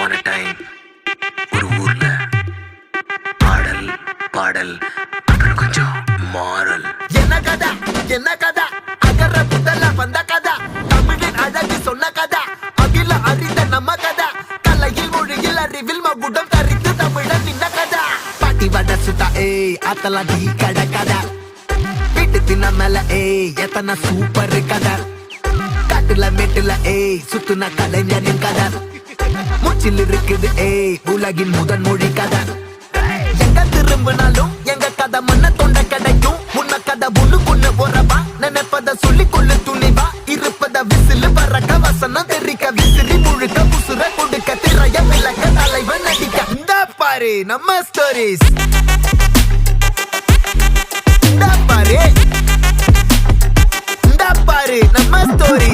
upon a time ஒரு ஊர்ல ஆடல் பாடல் அப்புறம் கொஞ்சம் மாறல். என்ன கதை அகர முதல்ல வந்த கதை, தமிழின் அழகு சொன்ன கதை, அகில அறிந்த நம்ம கதை, கலையில் மொழியில் அறிவில் மகுடம் தரித்து தமிழன் நின்ன கதை. பாட்டி வட சுத்தா அத்தலா டீ கடை கதை, வீட்டு தின்ன மேல எத்தனை சூப்பர் கதை, காட்டுல மேட்டுல சுத்துன கலைஞரின் கதை, மூச்சில் இருக்குது உலகின் முதன் மொழி கதை. எங்க திரும்பினாலும் எங்க கதை மண்ண தொண்ட கிடைக்கும், முன்ன கதை ஒண்ணு கொண்டு போறவா, நினைப்பத சொல்லி கொள்ளு துணிவா, இருப்பத விசிலு பறக்க வசனம் தெரிக்க, விசிறி முழுக்க புசுர கொடுக்க, திரைய விளக்க, தலைவன் நடிக்க. இந்த பாரு நம்ம ஸ்டோரிஸ், இந்த பாரு நம்ம ஸ்டோரி.